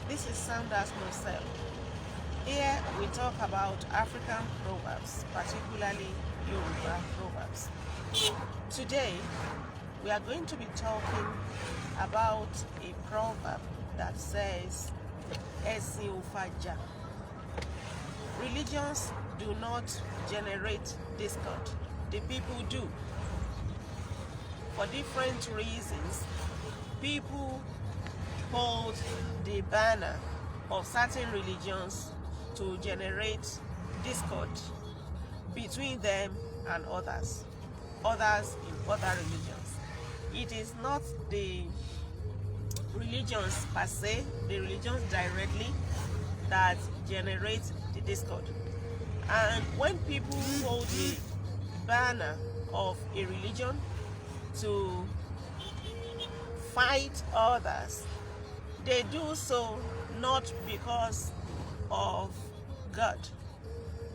This is Sanders Marcel. Here we talk about African proverbs, particularly Yoruba proverbs. Today we are going to be talking about a proverb that says, O Faja. Religions do not generate discord. The people do. For different reasons, people hold the banner of certain religions to generate discord between them and others in other religions. It is not the religions per se, the religions directly, that generate the discord. And when people hold the banner of a religion to fight others, they do so not because of God.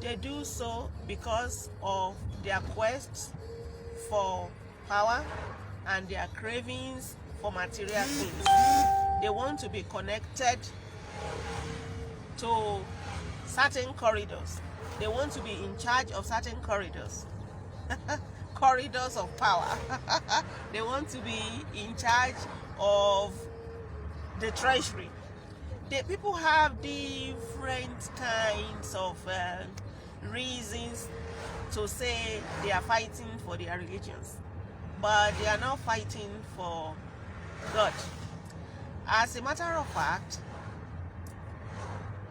They do so because of their quest for power and their cravings for material things. They want to be connected to certain corridors. They want to be in charge of certain corridors. Corridors of power. They want to be in charge of the treasury. People have different kinds of reasons to say they are fighting for their religions, but they are not fighting for God. As a matter of fact,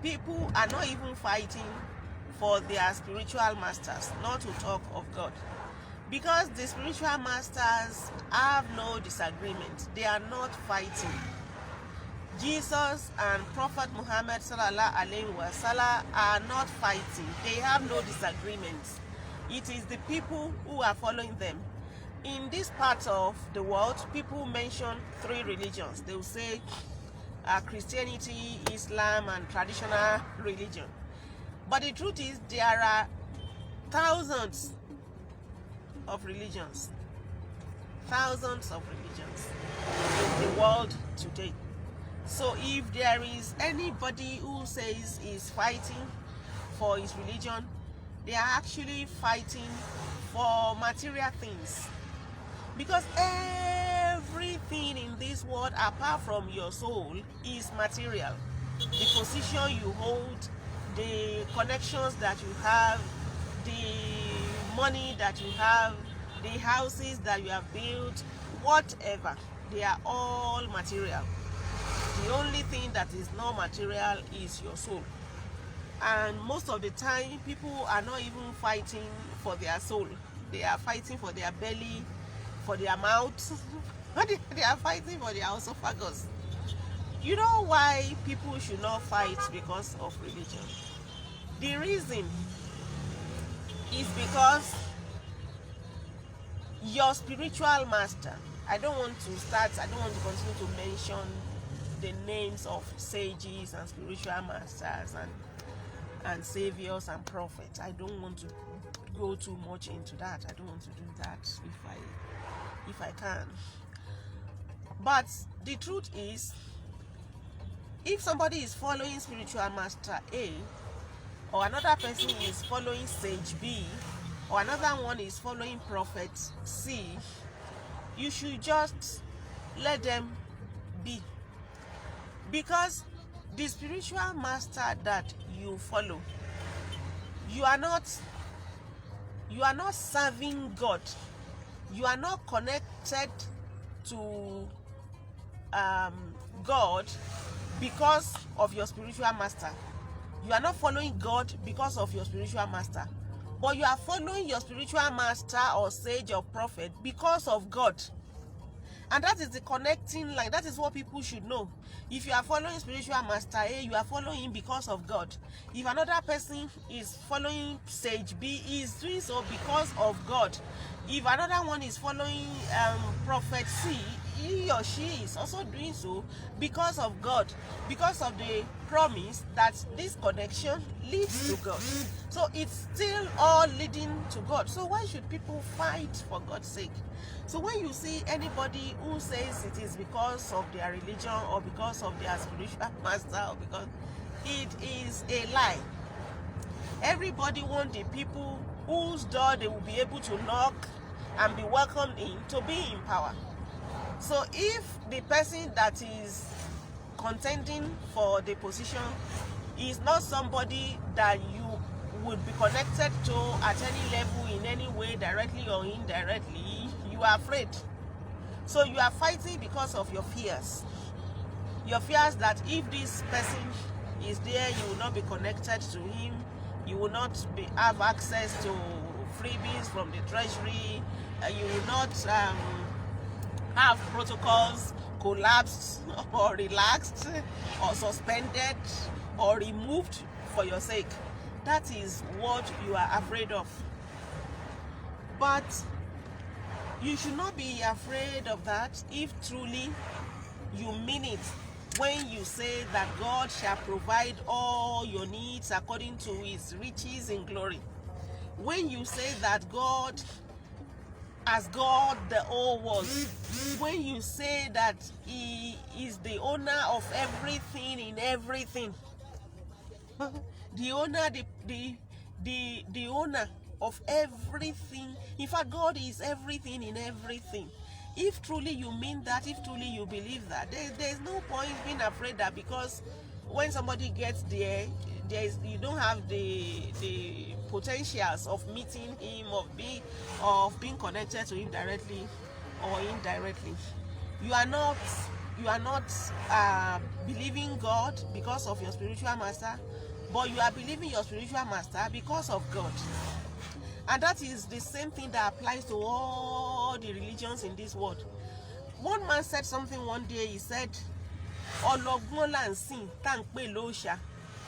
people are not even fighting for their spiritual masters, not to talk of God. Because the spiritual masters have no disagreement. They are not fighting. Jesus and Prophet Muhammad sallallahu alaihi wasallam are not fighting. They have no disagreements. It is the people who are following them. In this part of the world, people mention three religions. They will say Christianity, Islam, and traditional religion. But the truth is, there are thousands of religions. Thousands of religions in the world today. So if there is anybody who says is fighting for his religion, they are actually fighting for material things. Because everything in this world apart from your soul is material. The position you hold, the connections that you have, the money that you have, the houses that you have built, whatever, they are all material. The only thing that is not material is your soul. And most of the time, people are not even fighting for their soul. They are fighting for their belly, for their mouth. They are fighting for their esophagus. You know why people should not fight because of religion? The reason is because your spiritual master, I don't want to continue to mention the names of sages and spiritual masters and saviors and prophets. I don't want to go too much into that. I don't want to do that if I can. But the truth is, if somebody is following spiritual master A, or another person is following sage B, or another one is following prophet C, you should just let them be. Because the spiritual master that you follow, you are not serving God. You are not connected to God because of your spiritual master. You are not following God because of your spiritual master, but you are following your spiritual master or sage or prophet because of God. And that is the connecting line. That is what people should know. If you are following spiritual master A, you are following him because of God. If another person is following sage B, he is doing so because of God. If another one is following prophet C, he or she is also doing so because of God, because of the promise that this connection leads to God. So it's still all leading to God. So why should people fight for God's sake? So when you see anybody who says it is because of their religion or because of their spiritual master or because, it is a lie. Everybody wants the people whose door they will be able to knock and be welcomed in to be in power. So if the person that is contending for the position is not somebody that you would be connected to at any level in any way, directly or indirectly, you are afraid. So you are fighting because of your fears. Your fears that if this person is there, you will not be connected to him, you will not have access to freebies from the treasury, you will not have protocols collapsed or relaxed or suspended or removed for your sake. That is what you are afraid of. But you should not be afraid of that if truly you mean it when you say that God shall provide all your needs according to his riches in glory. When you say that God, as God the whole world, when you say that he is the owner of everything in everything, the owner, the owner of everything. In fact, God is everything in everything. If truly you mean that, if truly you believe that, there's no point being afraid that because when somebody gets there, you don't have the potentials of meeting him, of being connected to him directly or indirectly. You are not believing God because of your spiritual master, but you are believing your spiritual master because of God. And that is the same thing that applies to all the religions in this world. One man said something one day. He said,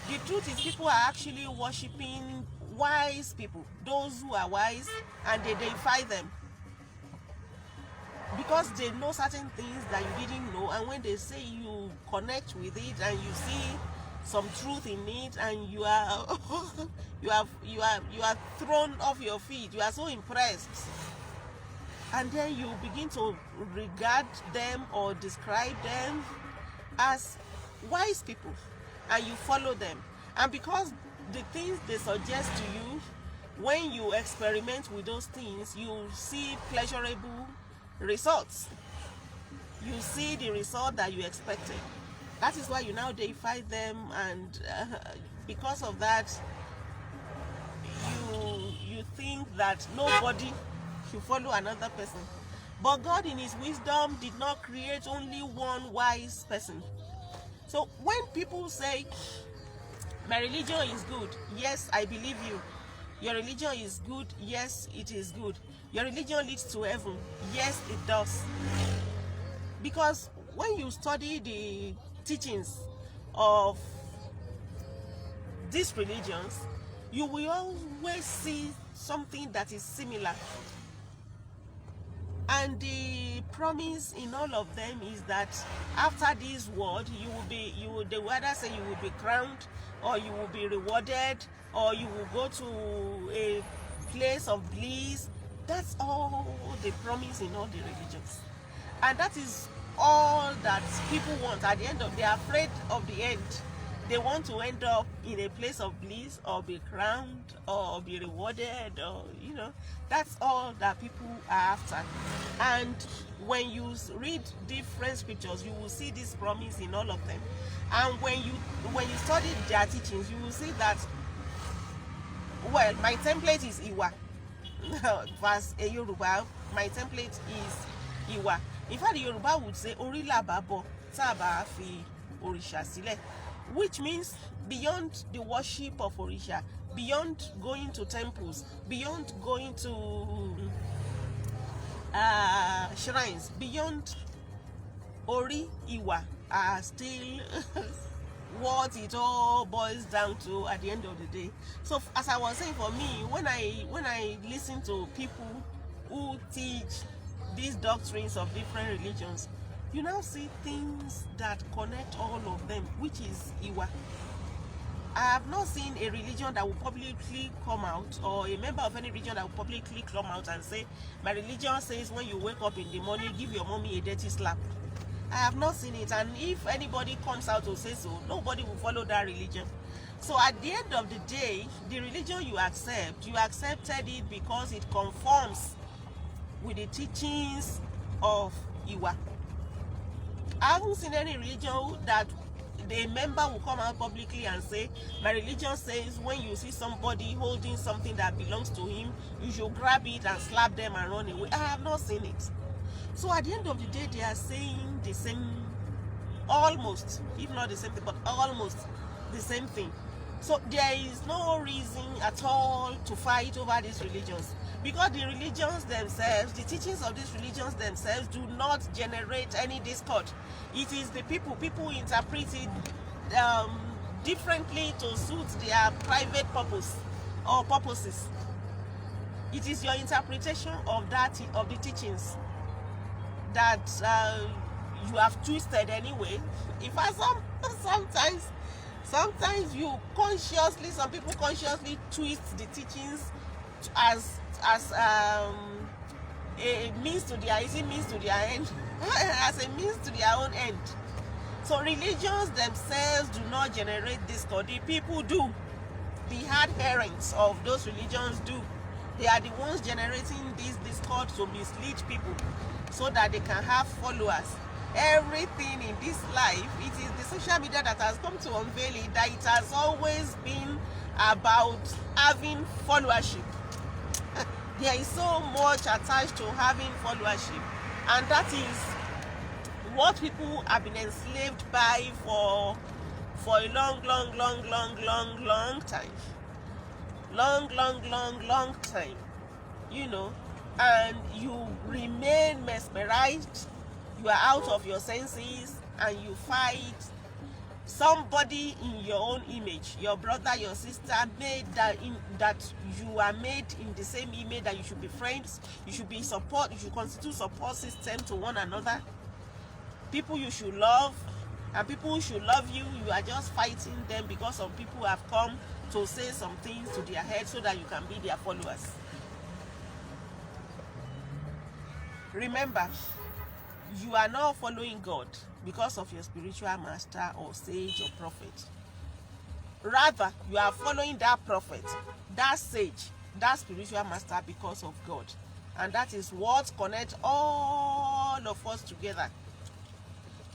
the truth is, people are actually worshipping wise people, those who are wise, and they deify them because they know certain things that you didn't know, and when they say you connect with it and you see some truth in it, and you are you are thrown off your feet, you are so impressed, and then you begin to regard them or describe them as wise people, and you follow them. And because the things they suggest to you, when you experiment with those things, you see pleasurable results, you see the result that you expected. That is why you now deify them, and because of that, you think that nobody should follow another person. But God in his wisdom did not create only one wise person. So when people say, my religion is good, yes, I believe you. Your religion is good, yes, it is good. Your religion leads to heaven, yes, it does. Because when you study the teachings of these religions, you will always see something that is similar. And the promise in all of them is that after this world, they will either say you will be crowned, or you will be rewarded, or you will go to a place of bliss. That's all the promise in all the religions. And that is all that people want at the end of, they are afraid of the end. They want to end up in a place of bliss, or be crowned, or be rewarded, or that's all that people are after. And when you read different scriptures, you will see this promise in all of them. And when you study their teachings, you will see that, well, my template is Iwa. Verse Yoruba, my template is Iwa. In fact, the Yoruba would say Orila Babo Taba Fi Orisha Sile, which means beyond the worship of Orisha, beyond going to temples, beyond going to shrines, beyond Ori, Iwa are still what it all boils down to at the end of the day. So as I was saying, for me, when I listen to people who teach these doctrines of different religions, you now see things that connect all of them, which is Iwa. I have not seen a religion that will publicly come out, or a member of any religion that will publicly come out and say, my religion says when you wake up in the morning, give your mommy a dirty slap. I have not seen it, and if anybody comes out to say so, nobody will follow that religion. So at the end of the day, the religion you accepted it because it conforms with the teachings of Iwa. I haven't seen any religion that the member will come out publicly and say, my religion says when you see somebody holding something that belongs to him, you should grab it and slap them and run away. I have not seen it. So at the end of the day, they are saying the same, almost, if not the same thing, but almost the same thing. So there is no reason at all to fight over these religions, because the religions themselves, the teachings of these religions themselves do not generate any discord. It is the people interpret it differently to suit their private purpose or purposes. It is your interpretation of the teachings that you have twisted anyway. In fact, sometimes you consciously, some people consciously twist the teachings as a means to their end, as a means to their own end. So religions themselves do not generate discord. The people do. The adherents of those religions do. They are the ones generating this discord to mislead people so that they can have followers. Everything in this life, it is the social media that has come to unveil it, that it has always been about having followership. There is so much attached to having followership, and that is what people have been enslaved by for a long time. Long time, you know, and you remain mesmerized. You are out of your senses, and you fight somebody in your own image, your brother, your sister, made that you are made in the same image, that you should be friends, you should be support, you should constitute support system to one another. People you should love, and people who should love you, you are just fighting them because some people have come to say some things to their head so that you can be their followers. Remember, you are not following God because of your spiritual master or sage or prophet. Rather, you are following that prophet, that sage, that spiritual master because of God. And that is what connects all of us together.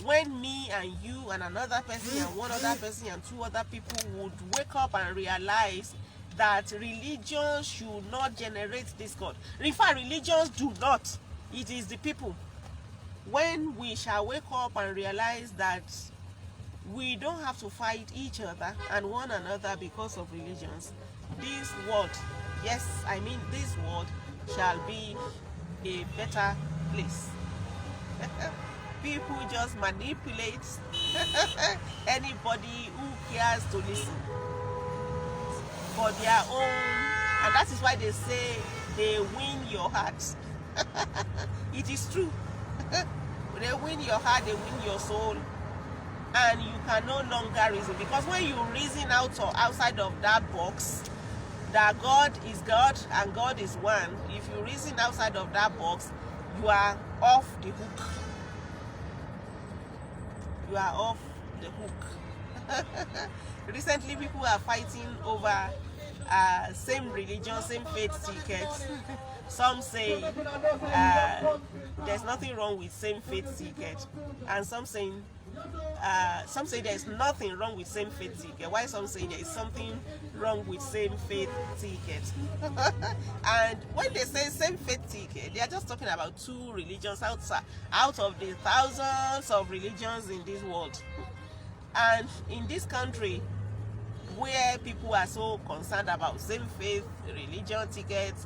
When me and you and another person and one other person and two other people would wake up and realize that religions should not generate discord. In fact, religions do not. It is the people. When we shall wake up and realize that we don't have to fight each other and one another because of religions, this world, yes, I mean this world, shall be a better place. People just manipulate anybody who cares to listen for their own, and that is why they say they win your heart. It is true. They win your heart, they win your soul, and you can no longer reason, because when you reason out or outside of that box, that God is God and God is one, if you reason outside of that box, you are off the hook. You are off the hook. Recently, people are fighting over same religion, same faith tickets. Some say there's nothing wrong with same faith ticket, and some say there's nothing wrong with same faith ticket. Why some say there is something wrong with same faith ticket? And when they say same faith ticket, they are just talking about two religions out of the thousands of religions in this world. And in this country, where people are so concerned about same faith religion tickets,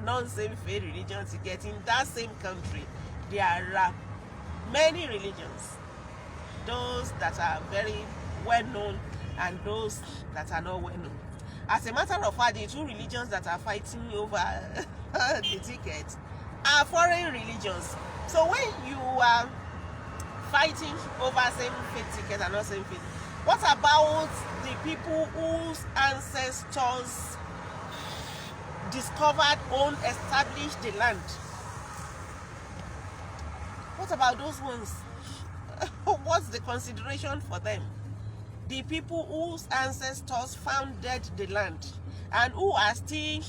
non-same faith religion tickets, in that same country, there are many religions, those that are very well known and those that are not well known. As a matter of fact, the two religions that are fighting over the tickets are foreign religions. So when you are fighting over same faith ticket and not same faith. What about the people whose ancestors discovered, owned, established the land? What about those ones? What's the consideration for them? The people whose ancestors founded the land and who are still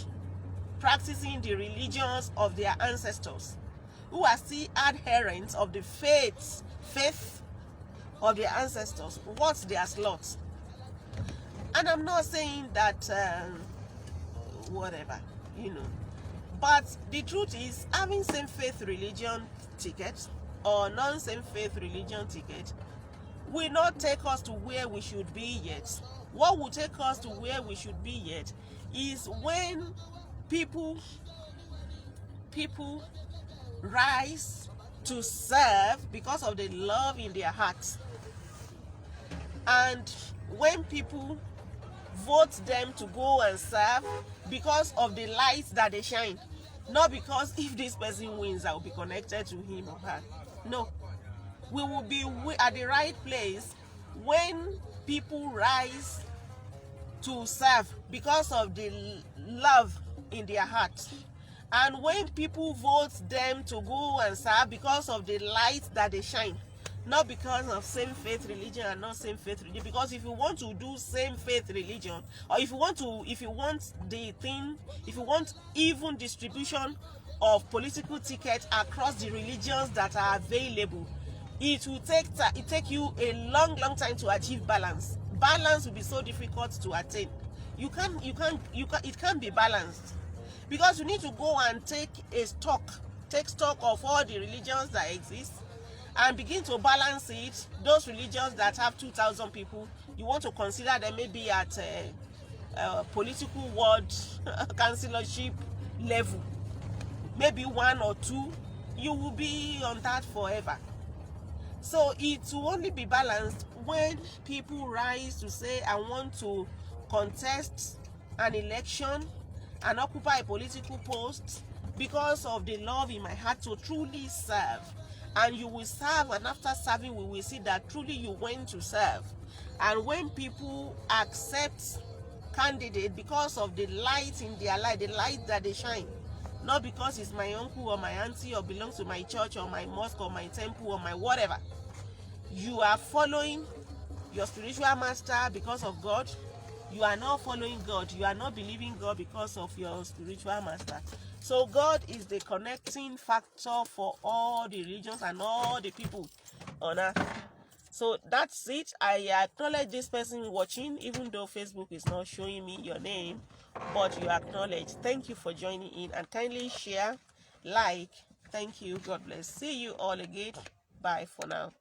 practicing the religions of their ancestors, who are still adherents of the faith of their ancestors. What's their slot? And I'm not saying that whatever, but the truth is, having same faith religion ticket or non-same faith religion ticket will not take us to where we should be yet. What will take us to where we should be yet is when people rise to serve because of the love in their hearts, and when people vote them to go and serve because of the light that they shine, not because if this person wins I will be connected to him or her. No, we will be at the right place when people rise to serve because of the love in their hearts, and when people vote them to go and serve because of the light that they shine, not because of same faith religion and not same faith religion. Because if you want to do same faith religion, or if you want even distribution of political tickets across the religions that are available, it will take you a long time to achieve balance. Balance will be so difficult to attain. It can't be balanced, because you need to go and take stock of all the religions that exist and begin to balance it. Those religions that have 2,000 people, you want to consider them maybe at a political ward councillorship level, maybe 1 or 2. You will be on that forever. So it will only be balanced when people rise to say, I want to contest an election and occupy a political post because of the love in my heart to truly serve. And you will serve, and after serving we will see that truly you went to serve. And when people accept candidate because of the light in their light, the light that they shine, not because it's my uncle or my auntie or belongs to my church or my mosque or my temple or my whatever, you are following your spiritual master because of God. You are not following God. You are not believing God because of your spiritual master. So God is the connecting factor for all the religions and all the people on earth. So that's it. I acknowledge this person watching, even though Facebook is not showing me your name, but you acknowledge. Thank you for joining in, and kindly share, like. Thank you. God bless. See you all again. Bye for now.